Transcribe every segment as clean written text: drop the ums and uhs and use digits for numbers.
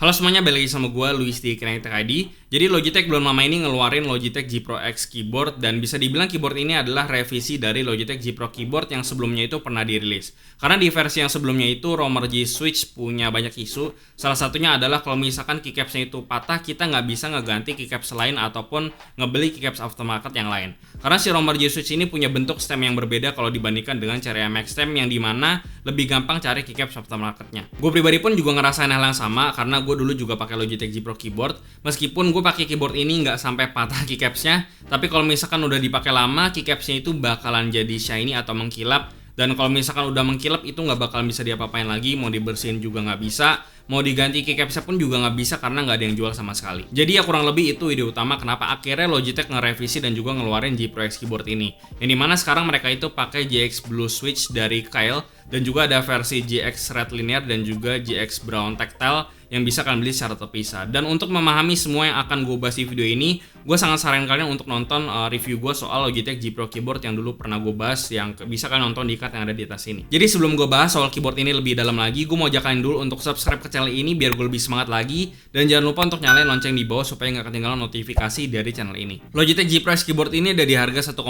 Halo semuanya, balik lagi sama gue, Luis di Kinetic ID. Jadi Logitech belum lama ini ngeluarin Logitech G Pro X Keyboard. Dan bisa dibilang keyboard ini adalah revisi dari Logitech G Pro Keyboard yang sebelumnya itu pernah dirilis. Karena di versi yang sebelumnya itu Romer G Switch punya banyak isu. Salah satunya adalah kalau misalkan keycapsnya itu patah, kita nggak bisa ngeganti keycaps lain ataupun ngebeli keycaps aftermarket yang lain. Karena si Romer G Switch ini punya bentuk stem yang berbeda kalau dibandingkan dengan Cherry MX stem yang dimana lebih gampang cari keycaps aftermarketnya. Gue pribadi pun juga ngerasain hal yang sama karena gue dulu juga pakai Logitech G Pro Keyboard. Meskipun gue pakai keyboard ini nggak sampai patah keycapsnya, tapi kalau misalkan udah dipakai lama, keycapsnya itu bakalan jadi shiny atau mengkilap. Dan kalau misalkan udah mengkilap itu nggak bakalan bisa diapa-apain lagi, mau dibersihin juga nggak bisa, mau diganti keycapsnya pun juga nggak bisa karena nggak ada yang jual sama sekali. Jadi ya kurang lebih itu ide utama kenapa akhirnya Logitech ngerevisi dan juga ngeluarin G Pro X Keyboard ini. Yang dimana sekarang mereka itu pakai GX Blue Switch dari Kyle, dan juga ada versi GX Red Linear dan juga GX Brown Tactile yang bisa kalian beli secara terpisah. Dan untuk memahami semua yang akan gue bahas di video ini, gue sangat saran kalian untuk nonton review gue soal Logitech G Pro Keyboard yang dulu pernah gue bahas, yang bisa kalian nonton di card yang ada di atas ini. Jadi sebelum gue bahas soal keyboard ini lebih dalam lagi, gue mau ajak kalian dulu untuk subscribe ke channel ini biar gue lebih semangat lagi, dan jangan lupa untuk nyalain lonceng di bawah supaya nggak ketinggalan notifikasi dari channel ini. Logitech G Pro X Keyboard ini ada di harga 1,7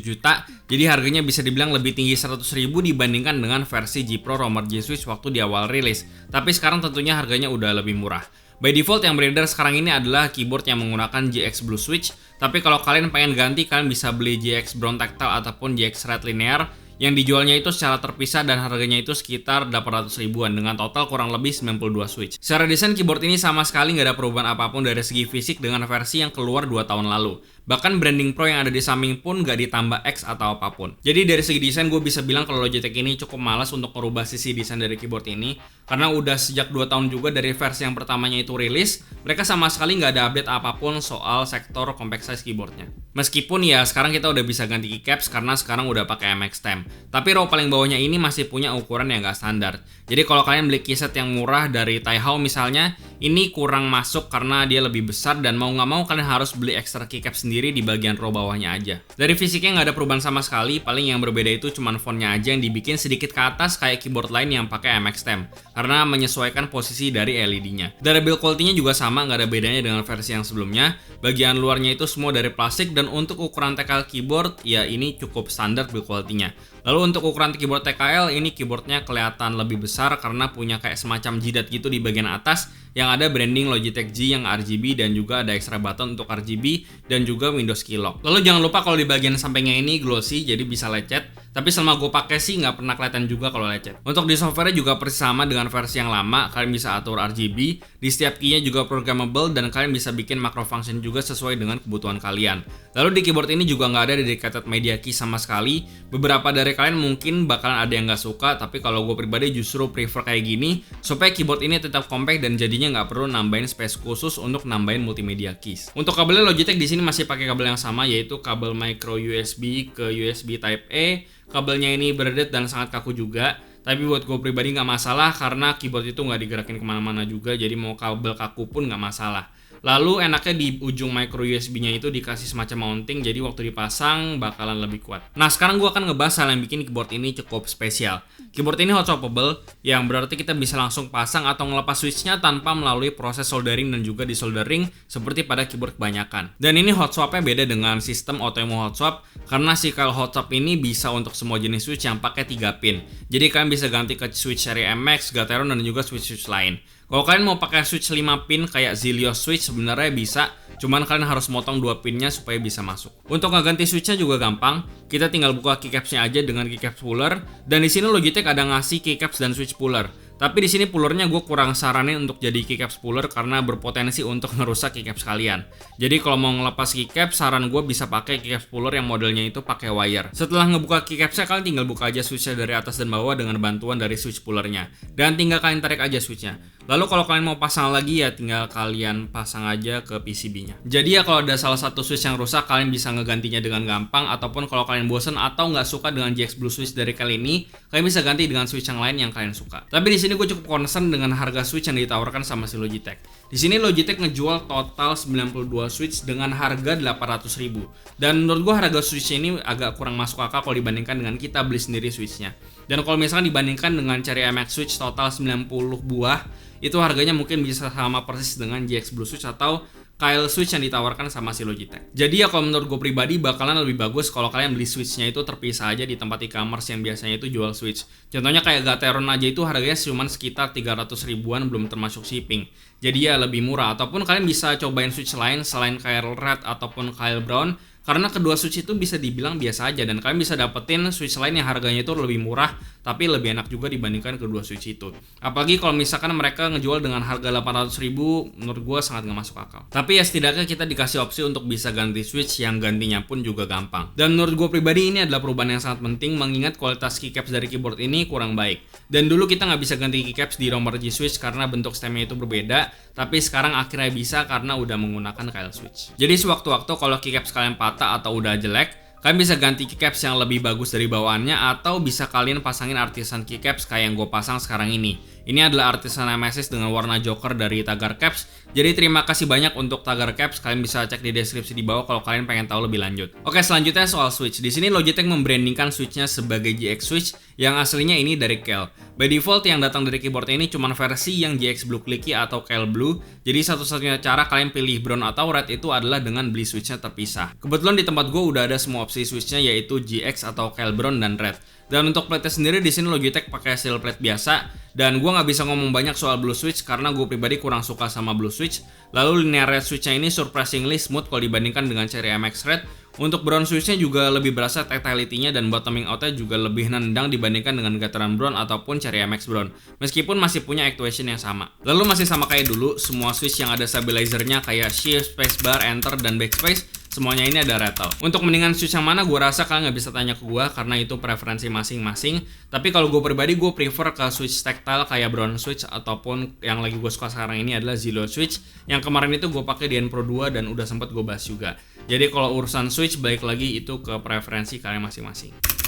juta, jadi harganya bisa dibilang lebih tinggi 100.000 dibandingkan dengan versi G Pro Romer G Switch waktu di awal rilis. Tapi sekarang tentunya harganya udah lebih murah. By default yang beredar sekarang ini adalah keyboard yang menggunakan GX Blue Switch, tapi kalau kalian pengen ganti, kalian bisa beli GX Brown Tactile ataupun GX Red Linear yang dijualnya itu secara terpisah dan harganya itu sekitar 800 ribuan dengan total kurang lebih 92 switch. Secara desain keyboard ini sama sekali nggak ada perubahan apapun dari segi fisik dengan versi yang keluar 2 tahun lalu. Bahkan branding Pro yang ada di samping pun nggak ditambah X atau apapun. Jadi dari segi desain gue bisa bilang kalau Logitech ini cukup malas untuk merubah sisi desain dari keyboard ini, karena udah sejak 2 tahun juga dari versi yang pertamanya itu rilis, mereka sama sekali nggak ada update apapun soal sektor compact size keyboardnya. Meskipun ya sekarang kita udah bisa ganti keycaps karena sekarang udah pakai MX stem. Tapi row paling bawahnya ini masih punya ukuran yang nggak standar. Jadi kalau kalian beli keyset yang murah dari Taihao misalnya, ini kurang masuk karena dia lebih besar dan mau nggak mau kalian harus beli extra keycap sendiri di bagian row bawahnya aja. Dari fisiknya nggak ada perubahan sama sekali, paling yang berbeda itu cuman fontnya aja yang dibikin sedikit ke atas kayak keyboard lain yang pakai MX stem karena menyesuaikan posisi dari LED-nya. Dari build quality-nya juga sama, nggak ada bedanya dengan versi yang sebelumnya. Bagian luarnya itu semua dari plastik dan untuk ukuran TKL keyboard ya ini cukup standar build quality-nya. Lalu untuk ukuran keyboard TKL ini keyboardnya kelihatan lebih besar karena punya kayak semacam jidat gitu di bagian atas yang ada branding Logitech G yang RGB dan juga ada extra button untuk RGB dan juga Windows Key Lock. Lalu jangan lupa kalau di bagian sampingnya ini glossy jadi bisa lecet, tapi selama gue pakai sih nggak pernah kelihatan juga kalau lecet. Untuk di software juga persis sama dengan versi yang lama, kalian bisa atur RGB, di setiap key-nya juga programmable dan kalian bisa bikin macro function juga sesuai dengan kebutuhan kalian. Lalu di keyboard ini juga nggak ada dedicated media key sama sekali. Beberapa dari kalian mungkin bakalan ada yang nggak suka, tapi kalau gue pribadi justru prefer kayak gini supaya keyboard ini tetap compact dan jadinya nggak perlu nambahin space khusus untuk nambahin multimedia keys. Untuk kabelnya Logitech di sini masih pakai kabel yang sama, yaitu kabel micro USB ke USB Type A. Kabelnya ini berdedet dan sangat kaku juga. Tapi buat gue pribadi nggak masalah karena keyboard itu nggak digerakin kemana-mana juga, jadi mau kabel kaku pun nggak masalah. Lalu enaknya di ujung micro USB-nya itu dikasih semacam mounting, jadi waktu dipasang bakalan lebih kuat. Nah sekarang gue akan ngebahas hal yang bikin keyboard ini cukup spesial. Keyboard ini hot swappable, yang berarti kita bisa langsung pasang atau ngelepas switch-nya tanpa melalui proses soldering dan juga desoldering seperti pada keyboard kebanyakan. Dan ini hot swap-nya beda dengan sistem Autoemo hot swap, karena si Kyle hot swap ini bisa untuk semua jenis switch yang pakai 3 pin. Jadi kalian bisa ganti ke switch seri MX, Gateron, dan juga switch-switch lain. Kalau kalian mau pakai switch 5 pin kayak Zilios switch sebenarnya bisa, cuman kalian harus motong 2 pinnya supaya bisa masuk. Untuk ngeganti switchnya juga gampang, kita tinggal buka keycapsnya aja dengan keycaps puller, dan di sini Logitech ada ngasih keycaps dan switch puller. Tapi di sini pullernya gue kurang saranin untuk jadi keycaps puller karena berpotensi untuk ngerusak keycaps kalian. Jadi kalau mau ngelepas keycaps, saran gue bisa pakai keycaps puller yang modelnya itu pakai wire. Setelah ngebuka keycapsnya, kalian tinggal buka aja switchnya dari atas dan bawah dengan bantuan dari switch pullernya. Dan tinggal kalian tarik aja switchnya. Lalu kalau kalian mau pasang lagi ya tinggal kalian pasang aja ke PCB-nya. Jadi ya kalau ada salah satu switch yang rusak, kalian bisa ngegantinya dengan gampang, ataupun kalau kalian bosen atau nggak suka dengan GX Blue Switch dari kali ini, kalian bisa ganti dengan switch yang lain yang kalian suka. Tapi di sini gue cukup concern dengan harga switch yang ditawarkan sama si Logitech. Di sini Logitech ngejual total 92 switch dengan harga 800.000. Dan menurut gue harga switch ini agak kurang masuk akal kalau dibandingkan dengan kita beli sendiri switchnya. Dan kalau misalkan dibandingkan dengan Cherry MX Switch total 90 buah, itu harganya mungkin bisa sama persis dengan GX Blue Switch atau Kyle Switch yang ditawarkan sama si Logitech. Jadi ya kalau menurut gue pribadi bakalan lebih bagus kalau kalian beli Switch-nya itu terpisah aja di tempat e-commerce yang biasanya itu jual Switch. Contohnya kayak Gateron aja itu harganya cuma sekitar 300 ribuan belum termasuk shipping. Jadi ya lebih murah, ataupun kalian bisa cobain Switch lain selain Kyle Red ataupun Kyle Brown. Karena kedua Switch itu bisa dibilang biasa aja dan kalian bisa dapetin Switch lain yang harganya itu lebih murah tapi lebih enak juga dibandingkan kedua Switch itu. Apalagi kalau misalkan mereka ngejual dengan harga 800 ribu, menurut gue sangat gak masuk akal. Tapi ya setidaknya kita dikasih opsi untuk bisa ganti Switch yang gantinya pun juga gampang. Dan menurut gue pribadi ini adalah perubahan yang sangat penting mengingat kualitas keycaps dari keyboard ini kurang baik. Dan dulu kita nggak bisa ganti keycaps di nomor G Switch karena bentuk stemnya itu berbeda, tapi sekarang akhirnya bisa karena udah menggunakan Kyle Switch. Jadi sewaktu-waktu kalau keycaps kalian patah atau udah jelek, kalian bisa ganti keycaps yang lebih bagus dari bawaannya atau bisa kalian pasangin artisan keycaps kayak yang gue pasang sekarang ini. Ini adalah artisan MSS dengan warna Joker dari Tagar Caps. Jadi terima kasih banyak untuk Tagar Caps. Kalian bisa cek di deskripsi di bawah kalau kalian pengen tahu lebih lanjut. Oke, selanjutnya soal Switch. Di sini Logitech membrandingkan Switch-nya sebagai GX Switch yang aslinya ini dari Kyle. By default yang datang dari keyboard ini cuma versi yang GX Blue Clicky atau Kyle Blue. Jadi satu-satunya cara kalian pilih brown atau red itu adalah dengan beli Switch-nya terpisah. Kebetulan di tempat gue udah ada semua opsi Switch-nya yaitu GX atau Kyle Brown dan red. Dan untuk plate sendiri di sini Logitech pakai steel plate biasa. Dan gue nggak bisa ngomong banyak soal Blue Switch karena gue pribadi kurang suka sama Blue Switch. Lalu linear red Switch-nya ini surprisingly smooth kalau dibandingkan dengan Cherry MX Red. Untuk brown Switch-nya juga lebih berasa tactility-nya dan bottoming out-nya juga lebih nendang dibandingkan dengan Gateron Brown ataupun Cherry MX Brown. Meskipun masih punya actuation yang sama. Lalu masih sama kayak dulu, semua Switch yang ada stabilizer-nya kayak Shift, Spacebar, Enter, dan Backspace, semuanya ini ada rattle. Untuk mendingan Switch yang mana, gue rasa kalian nggak bisa tanya ke gue karena itu preferensi masing-masing. Tapi kalau gue pribadi, gue prefer ke Switch tactile kayak brown Switch ataupun yang lagi gue suka sekarang ini adalah Zillow Switch. Yang kemarin itu gue pakai di N Pro 2 dan udah sempet gue bahas juga. Jadi kalau urusan Switch balik lagi itu ke preferensi kalian masing-masing.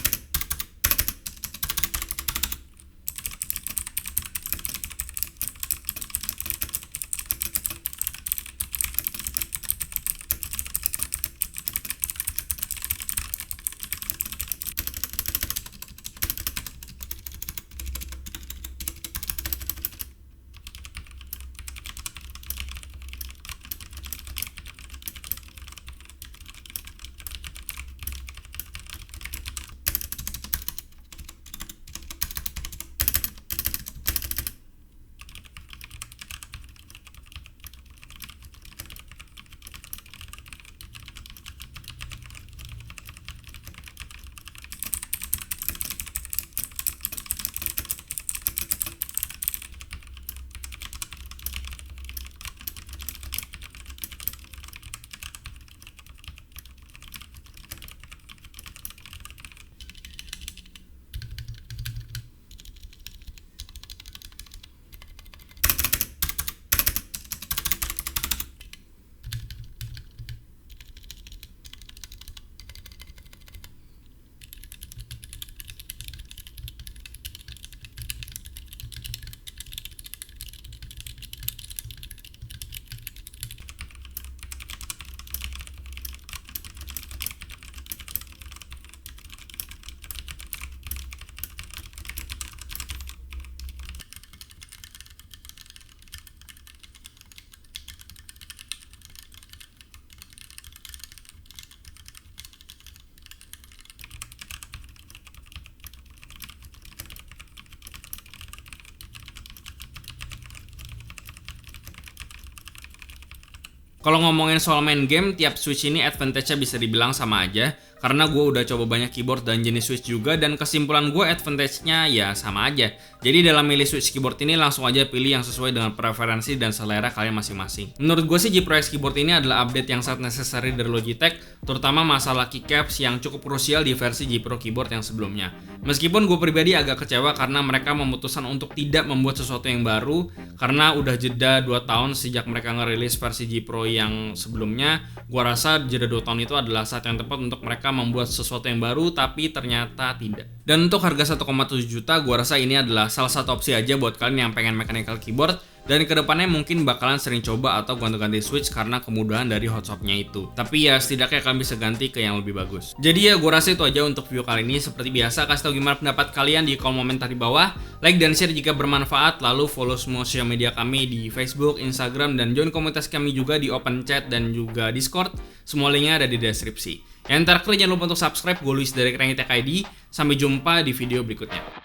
Kalau ngomongin soal main game, tiap Switch ini advantage-nya bisa dibilang sama aja. Karena gue udah coba banyak keyboard dan jenis Switch juga, dan kesimpulan gue advantage-nya ya sama aja. Jadi dalam milih Switch keyboard ini langsung aja pilih yang sesuai dengan preferensi dan selera kalian masing-masing. Menurut gue sih G Pro X keyboard ini adalah update yang sangat necessary dari Logitech, terutama masalah keycaps yang cukup krusial di versi G Pro keyboard yang sebelumnya. Meskipun gue pribadi agak kecewa karena mereka memutuskan untuk tidak membuat sesuatu yang baru, karena udah jeda 2 tahun sejak mereka ngerilis versi G Pro yang sebelumnya. Gue rasa jeda 2 tahun itu adalah saat yang tepat untuk mereka membuat sesuatu yang baru, tapi ternyata tidak. Dan untuk harga 1,7 juta, gue rasa ini adalah salah satu opsi aja buat kalian yang pengen mechanical keyboard dan kedepannya mungkin bakalan sering coba atau ganti-ganti switch karena kemudahan dari hotshotnya itu. Tapi ya setidaknya kalian bisa ganti ke yang lebih bagus. Jadi ya gue rasa itu aja untuk video kali ini. Seperti biasa, kasih tau gimana pendapat kalian di kolom komentar di bawah, like dan share jika bermanfaat, lalu follow semua sosial media kami di Facebook, Instagram, dan join komunitas kami juga di Open Chat dan juga Discord. Semua linknya ada di deskripsi. Yang terakhir jangan lupa untuk subscribe. Gue Luis dari Kerengi Tech ID. Sampai jumpa di video berikutnya.